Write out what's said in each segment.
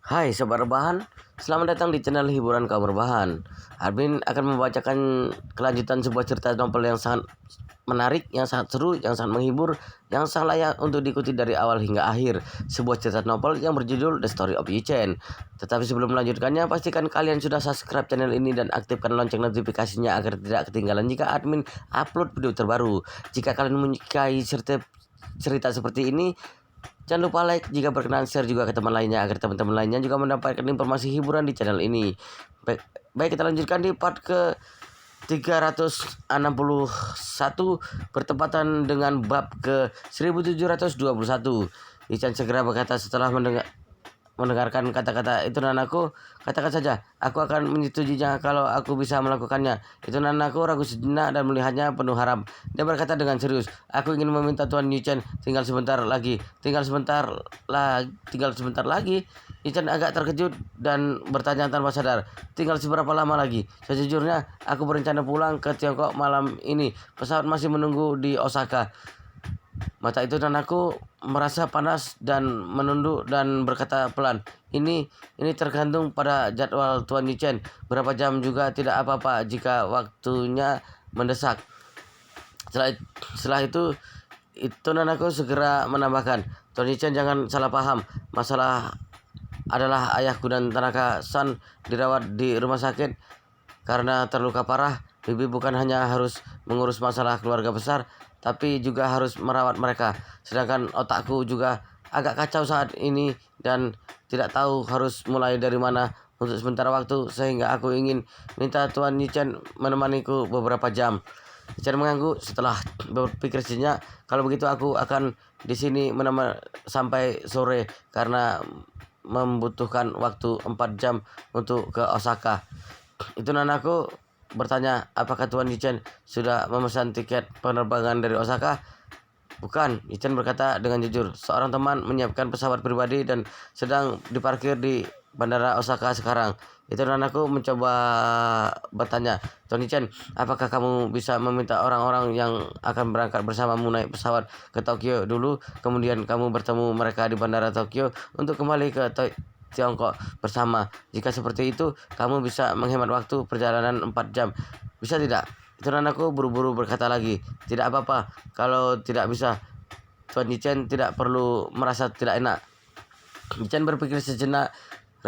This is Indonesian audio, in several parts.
Hai Sobat Rebahan, selamat datang di channel hiburan kaum rebahan. Admin akan membacakan kelanjutan sebuah cerita novel yang sangat menarik, yang sangat seru, yang sangat menghibur, yang sangat layak untuk diikuti dari awal hingga akhir. Sebuah cerita novel yang berjudul The Story of Yi-Chen. Tetapi sebelum melanjutkannya, pastikan kalian sudah subscribe channel ini dan aktifkan lonceng notifikasinya agar tidak ketinggalan jika admin upload video terbaru. Jika kalian menyukai cerita seperti ini, jangan lupa like, jika berkenan share juga ke teman lainnya agar teman-teman lainnya juga mendapatkan informasi hiburan di channel ini. Baik, kita lanjutkan di part ke 361 bertepatan dengan bab ke 1721. Yi-Chen segera berkata setelah mendengarkan kata-kata itu. Nanaku, katakan saja, aku akan menyetujuinya kalau aku bisa melakukannya. Itu Nanaku ragu sejenak dan melihatnya penuh harap. Dia berkata dengan serius, aku ingin meminta Tuan Yi-Chen tinggal sebentar lagi. Tinggal sebentar lagi. Yi-Chen agak terkejut dan bertanya tanpa sadar, tinggal seberapa lama lagi? Sejujurnya, aku berencana pulang ke Tiongkok malam ini. Pesawat masih menunggu di Osaka. Mata itu Nanaku merasa panas dan menunduk dan berkata pelan, Ini tergantung pada jadwal Tuan Yi-Chen. Berapa jam juga tidak apa-apa jika waktunya mendesak. Setelah itu Nanaku segera menambahkan, Tuan Yi-Chen jangan salah paham. Masalah adalah ayahku dan Tanaka-san dirawat di rumah sakit karena terluka parah. Bibi bukan hanya harus mengurus masalah keluarga besar, tapi juga harus merawat mereka. Sedangkan otakku juga agak kacau saat ini dan tidak tahu harus mulai dari mana untuk sementara waktu, sehingga aku ingin minta Tuan Yi-Chen menemaniku beberapa jam. Yi-Chen mengangguk setelah berpikir sejenak. Kalau begitu aku akan di sini sampai sore karena membutuhkan waktu 4 jam untuk ke Osaka. Itu Nanaku bertanya, apakah Tuan Yi-Chen sudah memesan tiket penerbangan dari Osaka? Bukan, Yi-Chen berkata dengan jujur. Seorang teman menyiapkan pesawat pribadi dan sedang diparkir di bandara Osaka sekarang. Itu Nanaku mencoba bertanya, Tuan Yi-Chen, apakah kamu bisa meminta orang-orang yang akan berangkat bersamamu naik pesawat ke Tokyo dulu, kemudian kamu bertemu mereka di bandara Tokyo untuk kembali ke Tiongkok bersama. Jika seperti itu, kamu bisa menghemat waktu perjalanan 4 jam. Bisa tidak? Itu Nanaku buru-buru berkata lagi, tidak apa-apa kalau tidak bisa. Tuan Yi-Chen tidak perlu merasa tidak enak. Yi-Chen berpikir sejenak.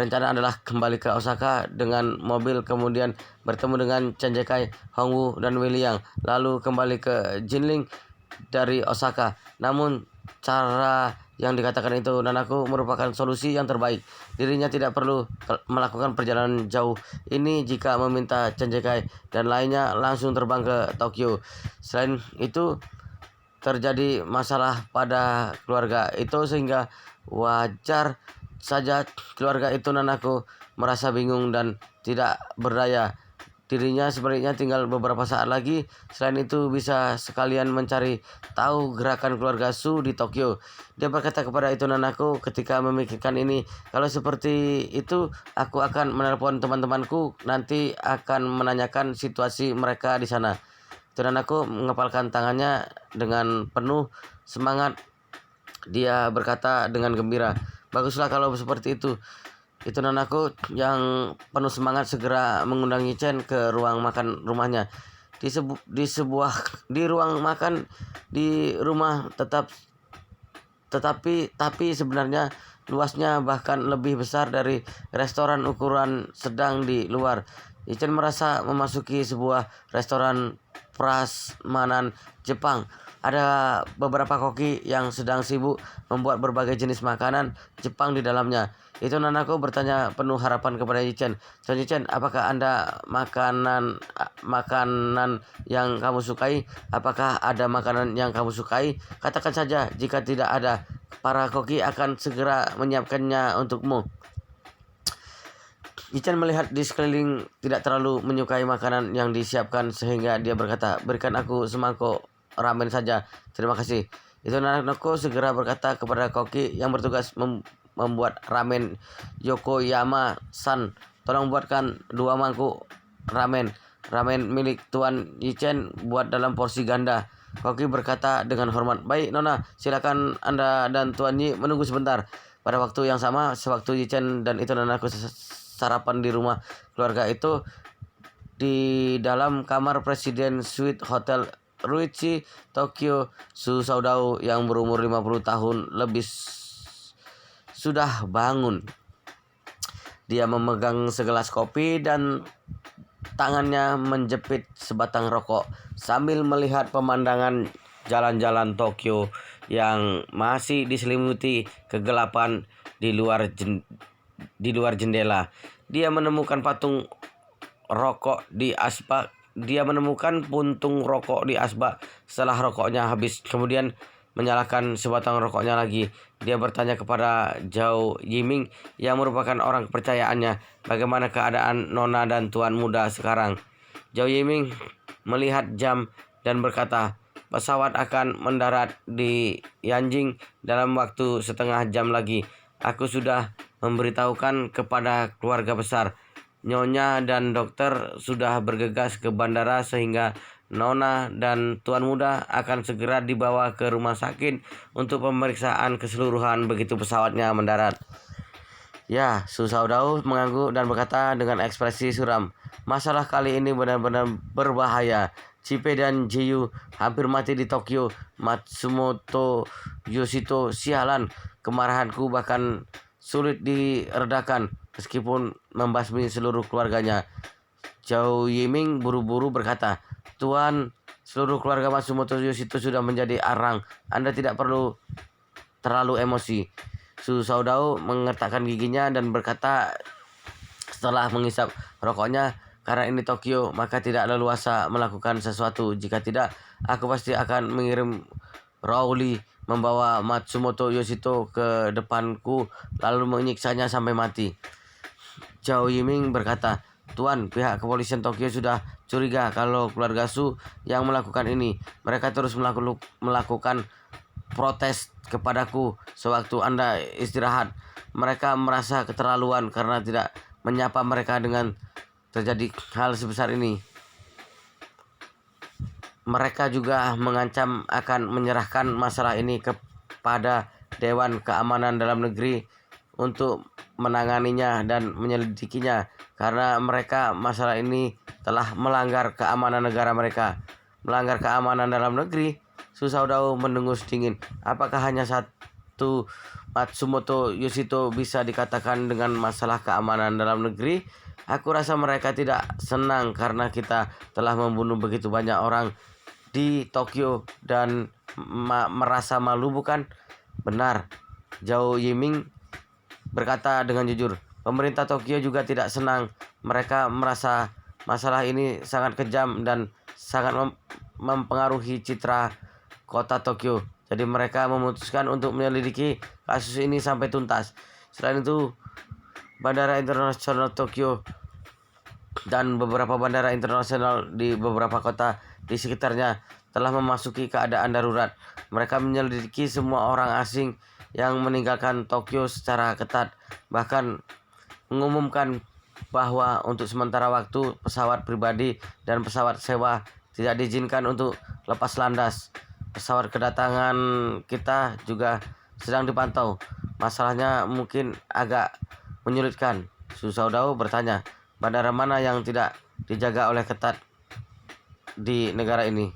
Rencana adalah kembali ke Osaka dengan mobil, kemudian bertemu dengan Chen Jekai, Hongwu, dan Wei Liang, lalu kembali ke Jinling dari Osaka. Namun cara yang dikatakan itu Nanaku merupakan solusi yang terbaik. Dirinya tidak perlu melakukan perjalanan jauh ini jika meminta Chen Jekai dan lainnya langsung terbang ke Tokyo. Selain itu, terjadi masalah pada keluarga itu sehingga wajar saja keluarga itu Nanaku merasa bingung dan tidak berdaya. Dirinya sebenarnya tinggal beberapa saat lagi. Selain itu bisa sekalian mencari tahu gerakan keluarga Su di Tokyo. Dia berkata kepada itu Nanaku ketika memikirkan ini, kalau seperti itu aku akan menelpon teman-temanku, nanti akan menanyakan situasi mereka di sana. Itu Nanaku mengepalkan tangannya dengan penuh semangat. Dia berkata dengan gembira, baguslah kalau seperti itu. Itu Nanaku yang penuh semangat segera mengundang Yi-Chen ke ruang makan rumahnya. Di ruang makan di rumah tapi sebenarnya luasnya bahkan lebih besar dari restoran ukuran sedang di luar. Yi-Chen merasa memasuki sebuah restoran prasmanan Jepang. Ada beberapa koki yang sedang sibuk membuat berbagai jenis makanan Jepang di dalamnya. Itu Nanaku bertanya penuh harapan kepada Yi-Chen. Tuan Yi-Chen, apakah Anda makanan yang kamu sukai? Apakah ada makanan yang kamu sukai? Katakan saja, jika tidak ada, para koki akan segera menyiapkannya untukmu. Yi-Chen melihat di sekeliling tidak terlalu menyukai makanan yang disiapkan sehingga dia berkata, berikan aku semangkuk ramen saja, terima kasih. Itu Nanaku segera berkata kepada koki yang bertugas membuat ramen, Yokoyama-san, tolong buatkan 2 mangkuk ramen milik Tuan Yi-Chen buat dalam porsi ganda. Koki berkata dengan hormat, baik Nona, silakan Anda dan Tuan Yi menunggu sebentar. Pada waktu yang sama, sewaktu Yichen dan itu Nanako sarapan di rumah keluarga itu, di dalam kamar Presiden Suite Hotel Ruichi, Tokyo, Su Saudao yang berumur 50 tahun lebih sudah bangun. Dia memegang segelas kopi dan tangannya menjepit sebatang rokok sambil melihat pemandangan jalan-jalan Tokyo yang masih diselimuti kegelapan di luar jendela. Dia menemukan puntung rokok di asbak setelah rokoknya habis. Kemudian menyalakan sebatang rokoknya lagi. Dia bertanya kepada Zhao Yiming yang merupakan orang kepercayaannya, bagaimana keadaan Nona dan Tuan Muda sekarang. Zhao Yiming melihat jam dan berkata, pesawat akan mendarat di Yanjing dalam waktu setengah jam lagi. Aku sudah memberitahukan kepada keluarga besar. Nyonya dan dokter sudah bergegas ke bandara sehingga Nona dan Tuan Muda akan segera dibawa ke rumah sakit untuk pemeriksaan keseluruhan begitu pesawatnya mendarat. Ya, Su Saudao mengangguk dan berkata dengan ekspresi suram, masalah kali ini benar-benar berbahaya. Chipe dan Jiyu hampir mati di Tokyo. Matsumoto Yoshito, sialan, kemarahanku bahkan sulit diredakan meskipun membasmi seluruh keluarganya. Zhao Yiming buru-buru berkata, Tuan, seluruh keluarga Matsumoto Yoshito sudah menjadi arang. Anda tidak perlu terlalu emosi. Su Saudao mengertakkan giginya dan berkata setelah menghisap rokoknya, karena ini Tokyo, maka tidak leluasa melakukan sesuatu. Jika tidak, aku pasti akan mengirim Rowley membawa Matsumoto Yoshito ke depanku lalu menyiksanya sampai mati. Zhao Yiming berkata, Tuan, pihak kepolisian Tokyo sudah curiga kalau keluarga Su yang melakukan ini. Mereka terus melakukan protes kepadaku sewaktu Anda istirahat. Mereka merasa keterlaluan karena tidak menyapa mereka dengan terjadi hal sebesar ini. Mereka juga mengancam akan menyerahkan masalah ini kepada Dewan Keamanan Dalam Negeri untuk menanganinya dan menyelidikinya karena mereka masalah ini telah melanggar keamanan negara mereka. Melanggar keamanan dalam negeri? Su Saudao mendengus dingin. Apakah hanya satu Matsumoto Yoshito bisa dikatakan dengan masalah keamanan dalam negeri? Aku rasa mereka tidak senang karena kita telah membunuh begitu banyak orang di Tokyo dan merasa malu, bukan? Benar, Zhao Yiming berkata dengan jujur. Pemerintah Tokyo juga tidak senang. Mereka merasa masalah ini sangat kejam dan sangat mempengaruhi citra kota Tokyo. Jadi mereka memutuskan untuk menyelidiki kasus ini sampai tuntas. Selain itu, Bandara Internasional Tokyo dan beberapa bandara internasional di beberapa kota di sekitarnya telah memasuki keadaan darurat. Mereka menyelidiki semua orang asing yang meninggalkan Tokyo secara ketat, bahkan mengumumkan bahwa untuk sementara waktu pesawat pribadi dan pesawat sewa tidak diizinkan untuk lepas landas. Pesawat kedatangan kita juga sedang dipantau. Masalahnya mungkin agak menyulitkan. Su Saudao bertanya, bandara mana yang tidak dijaga oleh ketat di negara ini?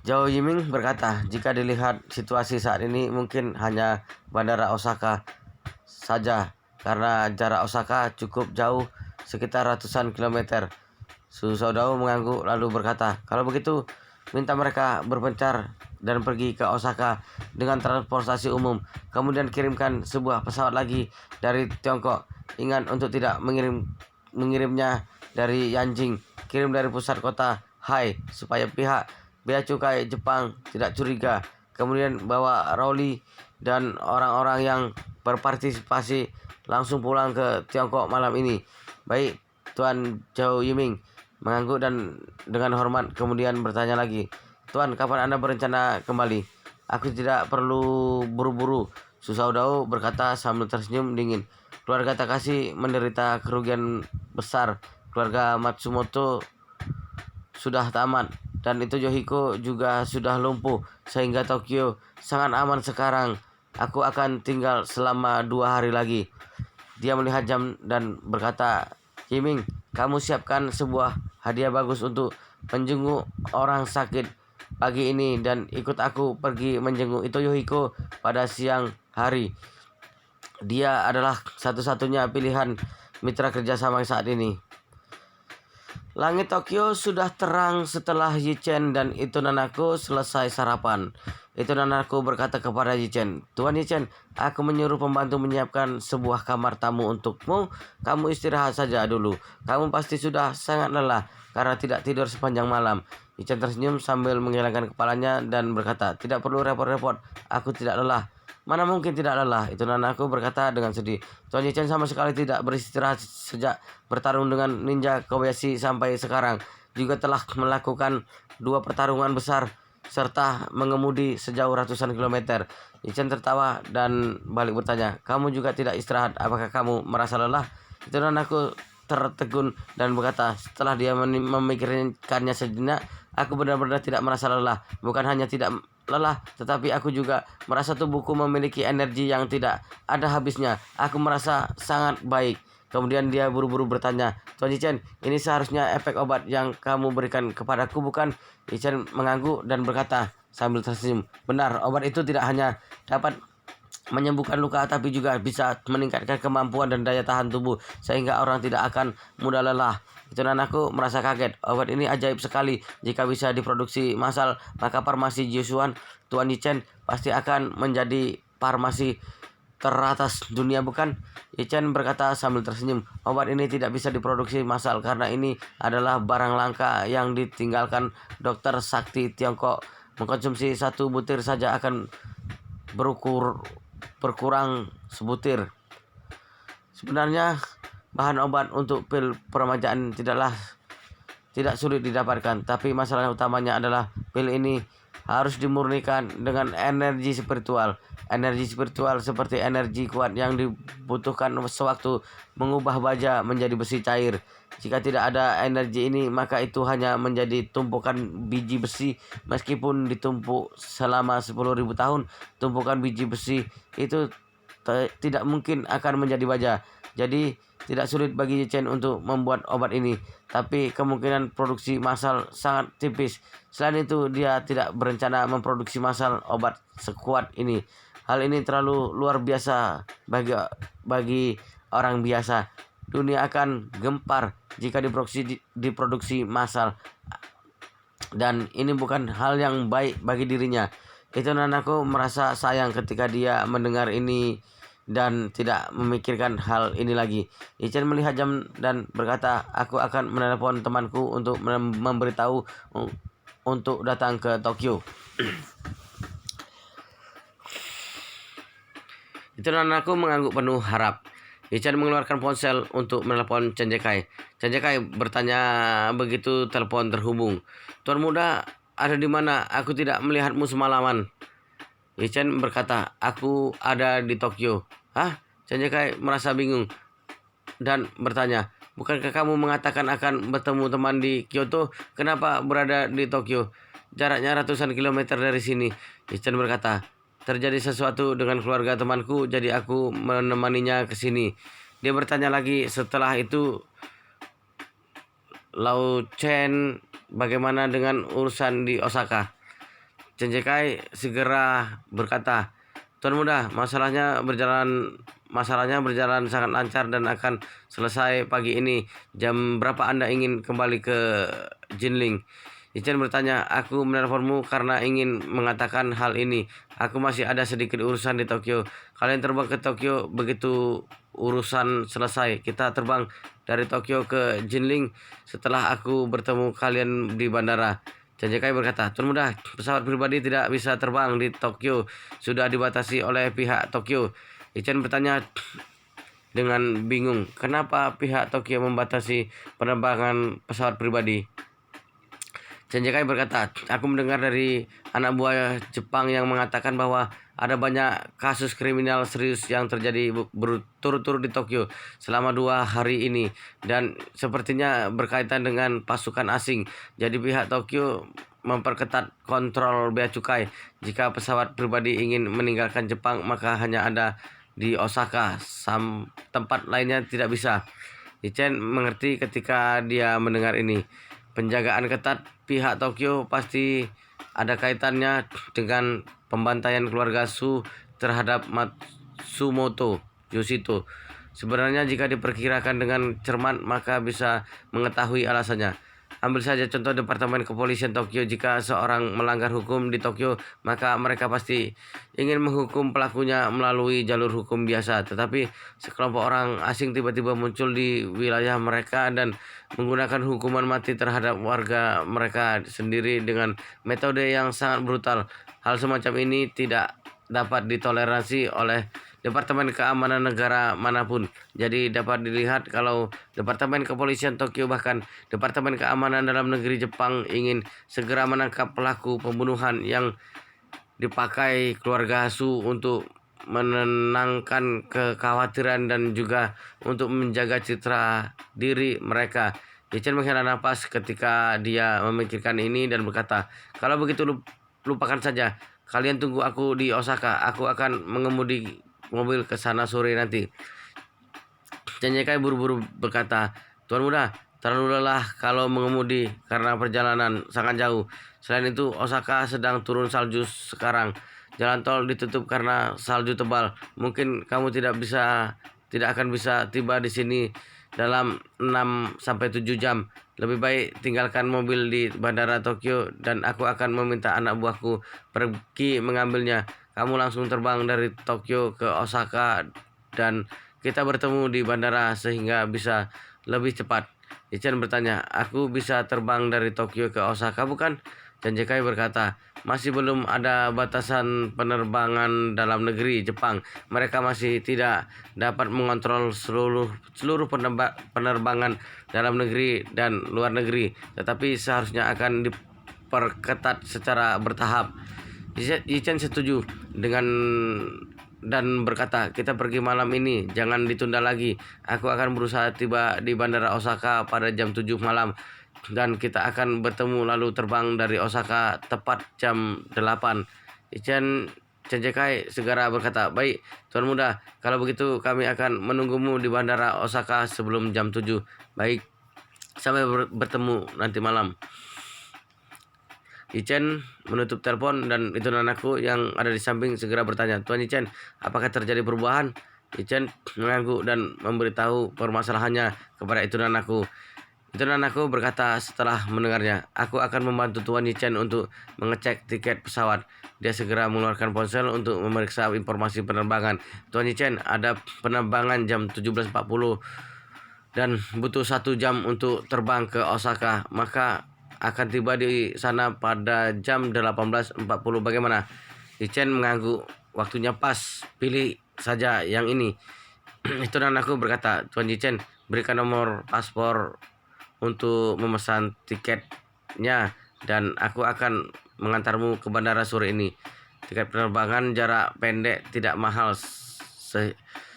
Zhao Yiming berkata, jika dilihat situasi saat ini mungkin hanya bandara Osaka saja karena jarak Osaka cukup jauh, sekitar ratusan kilometer. Su Saudao mengangguk lalu berkata, kalau begitu minta mereka berpencar dan pergi ke Osaka dengan transportasi umum. Kemudian kirimkan sebuah pesawat lagi dari Tiongkok. Ingat untuk tidak mengirimnya dari Yanjing. Kirim dari pusat kota Hai supaya pihak bea cukai Jepang tidak curiga. Kemudian bawa Rowley dan orang-orang yang berpartisipasi langsung pulang ke Tiongkok malam ini. Baik, Tuan. Zhao Yiming mengangguk dan dengan hormat kemudian bertanya lagi, Tuan, kapan Anda berencana kembali? Aku tidak perlu buru-buru, Su Saudao berkata sambil tersenyum dingin. Keluarga Takashi menderita kerugian besar. Keluarga Matsumoto sudah tamat dan itu Yohiko juga sudah lumpuh sehingga Tokyo sangat aman sekarang. Aku akan tinggal selama 2 hari lagi. Dia melihat jam dan berkata, Yiming, kamu siapkan sebuah hadiah bagus untuk menjenguk orang sakit pagi ini dan ikut aku pergi menjenguk Itoyohiko pada siang hari. Dia adalah satu-satunya pilihan mitra kerjasama saat ini. Langit Tokyo sudah terang setelah Yichen dan Itu Nanako selesai sarapan. Itu Nanako berkata kepada Yichen, Tuan Yichen, aku menyuruh pembantu menyiapkan sebuah kamar tamu untukmu. Kamu istirahat saja dulu. Kamu pasti sudah sangat lelah karena tidak tidur sepanjang malam. Yichen tersenyum sambil mengelengkan kepalanya dan berkata, tidak perlu repot-repot, aku tidak lelah. Mana mungkin tidak lelah, Itu Nanako berkata dengan sedih. Tuan Yichen sama sekali tidak beristirahat sejak bertarung dengan ninja Kobayashi sampai sekarang. Juga telah melakukan 2 pertarungan besar serta mengemudi sejauh ratusan kilometer. Yichen tertawa dan balik bertanya, kamu juga tidak istirahat, apakah kamu merasa lelah? Itu Nanako tertegun dan berkata, setelah dia memikirkannya sejenak, aku benar-benar tidak merasa lelah. Bukan hanya tidak lelah, tetapi aku juga merasa tubuhku memiliki energi yang tidak ada habisnya. Aku merasa sangat baik. Kemudian dia buru-buru bertanya, Tuan Yichen, ini seharusnya efek obat yang kamu berikan kepadaku, bukan? Yichen mengangguk dan berkata sambil tersenyum, benar, obat itu tidak hanya dapat menyembuhkan luka tapi juga bisa meningkatkan kemampuan dan daya tahan tubuh sehingga orang tidak akan mudah lelah. Itu Nanako merasa kaget. Obat ini ajaib sekali. Jika bisa diproduksi massal, maka farmasi Jiusuan Tuan Yichen pasti akan menjadi farmasi teratas dunia, bukan? Yichen berkata sambil tersenyum. Obat ini tidak bisa diproduksi massal karena ini adalah barang langka yang ditinggalkan dokter sakti Tiongkok. Mengkonsumsi 1 butir saja akan berkurang sebutir. Sebenarnya bahan obat untuk pil peremajaan tidak sulit didapatkan, tapi masalah utamanya adalah pil ini harus dimurnikan dengan energi spiritual. Energi spiritual seperti energi kuat yang dibutuhkan sewaktu mengubah baja menjadi besi cair. Jika tidak ada energi ini, maka itu hanya menjadi tumpukan biji besi. Meskipun ditumpuk selama 10.000 tahun, tumpukan biji besi itu tidak mungkin akan menjadi baja. Jadi tidak sulit bagi Yichen untuk membuat obat ini, tapi kemungkinan produksi massal sangat tipis. Selain itu, dia tidak berencana memproduksi massal obat sekuat ini. Hal ini terlalu luar biasa bagi orang biasa. Dunia akan gempar jika diproduksi massal, dan ini bukan hal yang baik bagi dirinya. Itu Nanako merasa sayang ketika dia mendengar ini dan tidak memikirkan hal ini lagi. Yichen melihat jam dan berkata, aku akan menelepon temanku untuk memberitahu untuk datang ke Tokyo. Itu Nanako mengangguk penuh harap. Yichen mengeluarkan ponsel untuk menelepon Chen Jekai. Chen Jekai bertanya begitu telepon terhubung. Tuan muda, ada di mana? Aku tidak melihatmu semalaman. Yichen berkata, aku ada di Tokyo. Hah? Chen Jekai merasa bingung dan bertanya, bukankah kamu mengatakan akan bertemu teman di Kyoto? Kenapa berada di Tokyo? Jaraknya ratusan kilometer dari sini. Yichen berkata, terjadi sesuatu dengan keluarga temanku, jadi aku menemaninya ke sini. Dia bertanya lagi, setelah itu, Lao Chen, bagaimana dengan urusan di Osaka? Chen Jekai segera berkata, Tuan muda, masalahnya berjalan sangat lancar dan akan selesai pagi ini. Jam berapa Anda ingin kembali ke Jinling? Yichen bertanya, aku menelponmu karena ingin mengatakan hal ini. Aku masih ada sedikit urusan di Tokyo. Kalian terbang ke Tokyo begitu urusan selesai. Kita terbang dari Tokyo ke Jinling setelah aku bertemu kalian di bandara. Chen Jekai berkata, Tuan muda, pesawat pribadi tidak bisa terbang di Tokyo. Sudah dibatasi oleh pihak Tokyo. Yichen bertanya dengan bingung, kenapa pihak Tokyo membatasi penerbangan pesawat pribadi? Chen Jekai berkata, aku mendengar dari anak buah Jepang yang mengatakan bahwa ada banyak kasus kriminal serius yang terjadi berturut-turut di Tokyo selama 2 hari ini. Dan sepertinya berkaitan dengan pasukan asing. Jadi pihak Tokyo memperketat kontrol bea cukai. Jika pesawat pribadi ingin meninggalkan Jepang, maka hanya ada di Osaka, tempat lainnya tidak bisa. Ichen mengerti ketika dia mendengar ini. Penjagaan ketat pihak Tokyo pasti ada kaitannya dengan pembantaian keluarga Su terhadap Matsumoto Yoshito. Sebenarnya jika diperkirakan dengan cermat maka bisa mengetahui alasannya. Ambil saja contoh Departemen Kepolisian Tokyo. Jika seorang melanggar hukum di Tokyo, maka mereka pasti ingin menghukum pelakunya melalui jalur hukum biasa. Tetapi sekelompok orang asing tiba-tiba muncul di wilayah mereka dan menggunakan hukuman mati terhadap warga mereka sendiri dengan metode yang sangat brutal. Hal semacam ini tidak dapat ditoleransi oleh Departemen Keamanan negara manapun. Jadi dapat dilihat kalau Departemen Kepolisian Tokyo bahkan Departemen Keamanan Dalam Negeri Jepang ingin segera menangkap pelaku pembunuhan yang dipakai keluarga Su untuk menenangkan kekhawatiran dan juga untuk menjaga citra diri mereka. Ichen menghela nafas ketika dia memikirkan ini dan berkata, "Kalau begitu lupakan saja. Kalian tunggu aku di Osaka. Aku akan mengemudi mobil ke sana sore nanti." Cenyekai buru-buru berkata, "Tuan muda, terlalu lelah kalau mengemudi karena perjalanan sangat jauh. Selain itu, Osaka sedang turun salju sekarang. Jalan tol ditutup karena salju tebal. Mungkin kamu tidak akan bisa tiba di sini dalam 6 sampai 7 jam. Lebih baik tinggalkan mobil di Bandara Tokyo dan aku akan meminta anak buahku pergi mengambilnya. Kamu langsung terbang dari Tokyo ke Osaka dan kita bertemu di bandara sehingga bisa lebih cepat." Ichen bertanya, "Aku bisa terbang dari Tokyo ke Osaka bukan?" Janjekai berkata, "Masih belum ada batasan penerbangan dalam negeri Jepang. Mereka masih tidak dapat mengontrol seluruh penerbangan dalam negeri dan luar negeri, tetapi seharusnya akan diperketat secara bertahap." Yichen setuju dengan dan berkata, "Kita pergi malam ini, jangan ditunda lagi. Aku akan berusaha tiba di Bandara Osaka pada jam 7 malam dan kita akan bertemu lalu terbang dari Osaka tepat jam 8. Cenjekai segera berkata, "Baik, Tuan muda, kalau begitu kami akan menunggumu di Bandara Osaka sebelum jam 7. Baik, sampai bertemu nanti malam." Ichen menutup telepon dan itu anakku yang ada di samping segera bertanya, "Tuan Ichen, apakah terjadi perubahan?" Ichen mengangguk dan memberitahu permasalahannya kepada itu anakku. Itu anakku berkata setelah mendengarnya, "Aku akan membantu Tuan Ichen untuk mengecek tiket pesawat." Dia segera mengeluarkan ponsel untuk memeriksa informasi penerbangan. "Tuan Ichen, ada penerbangan jam 17.40 dan butuh 1 jam untuk terbang ke Osaka. Maka akan tiba di sana pada jam 18.40. Bagaimana?" Ichen mengangguk. "Waktunya pas. Pilih saja yang ini." Itu anakku berkata, "Tuan Ichen, berikan nomor paspor untuk memesan tiketnya dan aku akan mengantarmu ke bandara sore ini. Tiket penerbangan jarak pendek tidak mahal."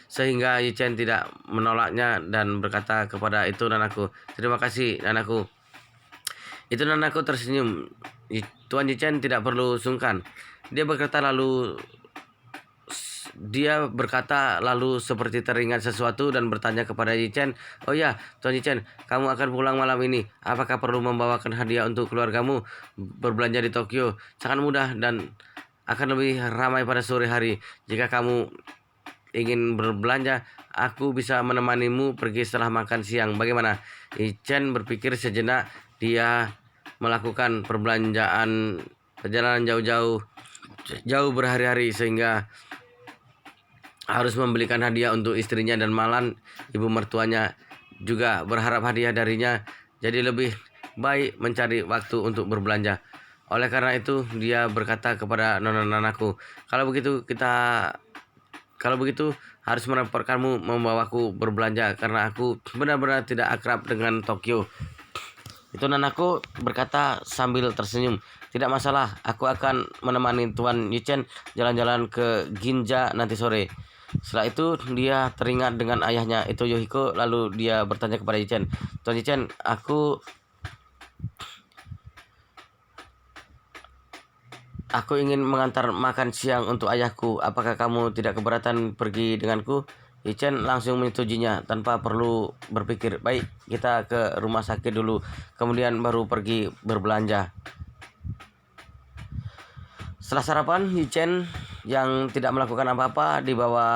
Sehingga Ichen tidak menolaknya dan berkata kepada itu anakku, "Terima kasih anakku." Itu anakku tersenyum. Tuan Ichen tidak perlu sungkan. Dia berkata lalu seperti teringat sesuatu dan bertanya kepada Ichen, "Oh ya, Tuan Ichen, kamu akan pulang malam ini. Apakah perlu membawakan hadiah untuk keluargamu? Berbelanja di Tokyo sangat mudah dan akan lebih ramai pada sore hari. Jika kamu ingin berbelanja, aku bisa menemanimu pergi setelah makan siang. Bagaimana?" Ichen berpikir sejenak. Dia melakukan perjalanan jauh berhari-hari sehingga harus membelikan hadiah untuk istrinya dan malah ibu mertuanya juga berharap hadiah darinya. Jadi lebih baik mencari waktu untuk berbelanja. Oleh karena itu dia berkata kepada nona-nanaku, kalau begitu harus merepotkanmu membawaku berbelanja karena aku benar-benar tidak akrab dengan Tokyo." Itu nanaku berkata sambil tersenyum, "Tidak masalah, aku akan menemani Tuan Ichen jalan-jalan ke Ginza nanti sore." Setelah itu dia teringat dengan ayahnya itu Yohiko, lalu dia bertanya kepada Ichen, "Tuan Ichen, Aku ingin mengantar makan siang untuk ayahku. Apakah kamu tidak keberatan pergi denganku? Yi Chen langsung menyetujuinya tanpa perlu berpikir. Baik, kita ke rumah sakit dulu, kemudian baru pergi berbelanja. Setelah sarapan, Yi Chen yang tidak melakukan apa-apa dibawa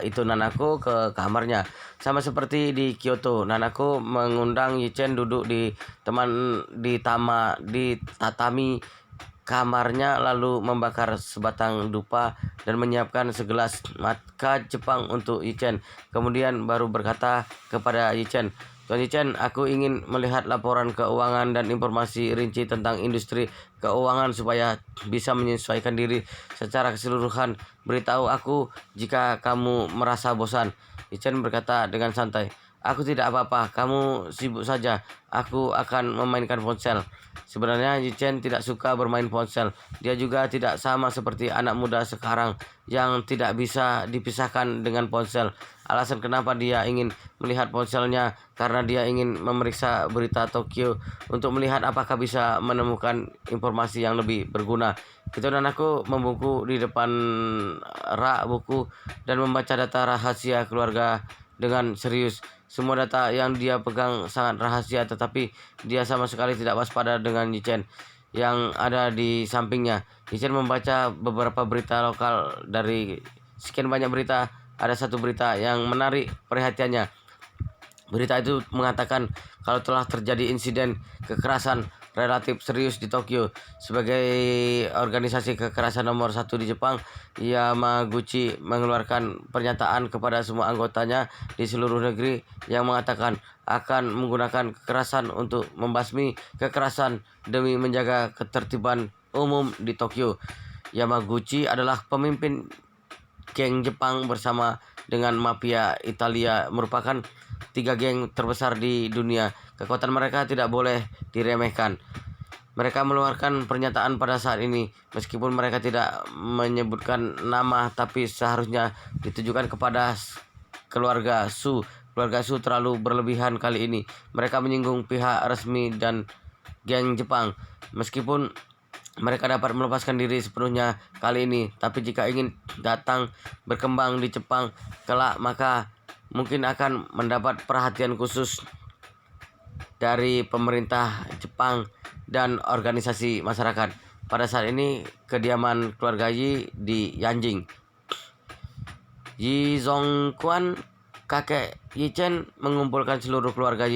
itu Nanako ke kamarnya. Sama seperti di Kyoto, Nanako mengundang Yi Chen duduk di tatami kamarnya, lalu membakar sebatang dupa dan menyiapkan segelas matka Jepang untuk Yi Chen. Kemudian baru berkata kepada Yi Chen, Tuan Yi Chen, aku ingin melihat laporan keuangan dan informasi rinci tentang industri keuangan supaya bisa menyesuaikan diri secara keseluruhan. Beritahu aku jika kamu merasa bosan. Yi Chen berkata dengan santai, aku tidak apa-apa, kamu sibuk saja. Aku akan memainkan ponsel. Sebenarnya Yi Chen tidak suka bermain ponsel. Dia juga tidak sama seperti anak muda sekarang yang tidak bisa dipisahkan dengan ponsel. Alasan kenapa dia ingin melihat ponselnya karena dia ingin memeriksa berita Tokyo untuk melihat apakah bisa menemukan informasi yang lebih berguna. Itu dan aku membungkuk di depan rak buku dan membaca data rahasia keluarga dengan serius. Semua data yang dia pegang sangat rahasia, tetapi dia sama sekali tidak waspada dengan Yi Chen yang ada di sampingnya. Yi Chen membaca beberapa berita lokal. Dari sekian banyak berita, ada satu berita yang menarik perhatiannya. Berita itu mengatakan kalau telah terjadi insiden kekerasan relatif serius di Tokyo. Sebagai organisasi kekerasan nomor 1 di Jepang, Yamaguchi mengeluarkan pernyataan kepada semua anggotanya di seluruh negeri yang mengatakan akan menggunakan kekerasan untuk membasmi kekerasan demi menjaga ketertiban umum di Tokyo. Yamaguchi adalah pemimpin geng Jepang bersama dengan mafia Italia, merupakan 3 geng terbesar di dunia. Kekuatan mereka tidak boleh diremehkan. Mereka mengeluarkan pernyataan pada saat ini, meskipun mereka tidak menyebutkan nama, tapi seharusnya ditujukan kepada keluarga Su. Keluarga Su terlalu berlebihan kali ini. Mereka menyinggung pihak resmi dan geng Jepang. Meskipun mereka dapat melepaskan diri sepenuhnya kali ini, tapi jika ingin datang berkembang di Jepang kelak, maka mungkin akan mendapat perhatian khusus dari pemerintah Jepang dan organisasi masyarakat. Pada saat ini, kediaman keluarga Yi di Yanjing. Yi Zongquan, kakek Yi Chen, mengumpulkan seluruh keluarga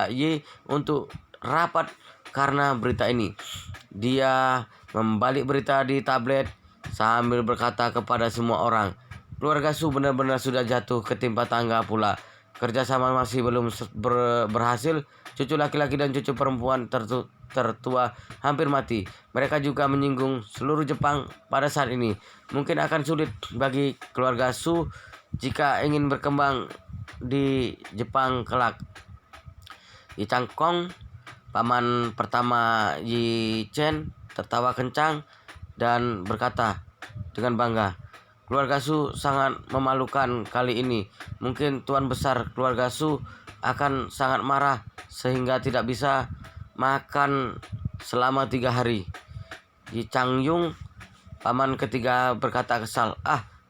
Yi untuk rapat karena berita ini. Dia membalik berita di tablet sambil berkata kepada semua orang, keluarga Su benar-benar sudah jatuh ketimpa tangga pula. Kerjasama masih belum berhasil. Cucu laki-laki dan cucu perempuan tertua hampir mati. Mereka juga menyinggung seluruh Jepang pada saat ini. Mungkin akan sulit bagi keluarga Su jika ingin berkembang di Jepang kelak. Yi Changkong, paman pertama Yi Chen, tertawa kencang dan berkata dengan bangga, keluarga Su sangat memalukan kali ini. Mungkin tuan besar keluarga Su akan sangat marah sehingga tidak bisa makan selama 3 hari. Yi Changyung, paman ketiga, berkata kesal,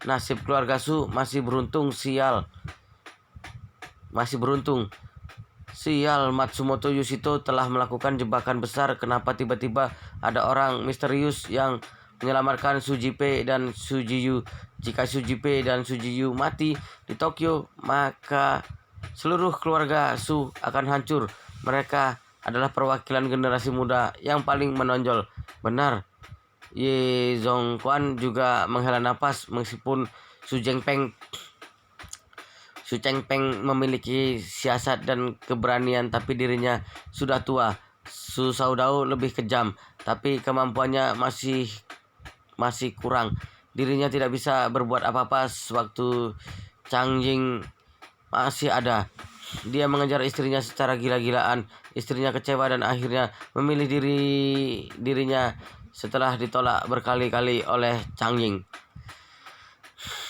nasib keluarga Su masih beruntung, sial. Matsumoto Yoshito telah melakukan jebakan besar. Kenapa tiba-tiba ada orang misterius yang menyelamatkan Su Jipei dan Su Jiyu? Jika Su Jipei dan Su Jiyu mati di Tokyo, maka seluruh keluarga Su akan hancur. Mereka adalah perwakilan generasi muda yang paling menonjol. Benar. Ye Zongquan juga menghela napas. Meskipun Su Chengpeng memiliki siasat dan keberanian, tapi dirinya sudah tua. Su Shaodao lebih kejam, tapi kemampuannya masih kurang. Dirinya tidak bisa berbuat apa-apa sewaktu Chang Ying masih ada. Dia mengejar istrinya secara gila-gilaan. Istrinya kecewa dan akhirnya memilih dirinya setelah ditolak berkali-kali oleh Chang Ying.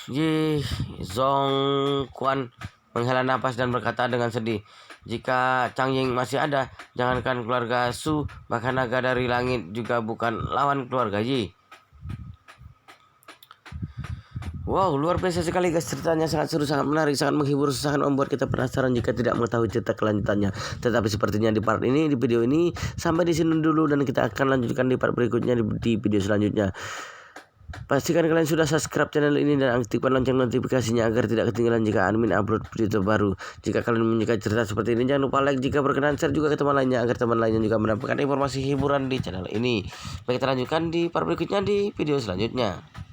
Yi Zongquan menghela napas dan berkata dengan sedih, "Jika Chang Ying masih ada, jangankan keluarga Su, bahkan naga dari langit juga bukan lawan keluarga Yi." Wow, luar biasa sekali guys, ceritanya sangat seru, sangat menarik, sangat menghibur, sangat membuat kita penasaran jika tidak mengetahui cerita kelanjutannya. Tetapi sepertinya di part ini, di video ini, sampai di sini dulu dan kita akan lanjutkan di part berikutnya di video selanjutnya. Pastikan kalian sudah subscribe channel ini dan aktifkan lonceng notifikasinya agar tidak ketinggalan jika admin upload video terbaru. Jika kalian menyukai cerita seperti ini, jangan lupa like, jika berkenan share juga ke teman lainnya agar teman lainnya juga mendapatkan informasi hiburan di channel ini. Baik, kita lanjutkan di part berikutnya di video selanjutnya.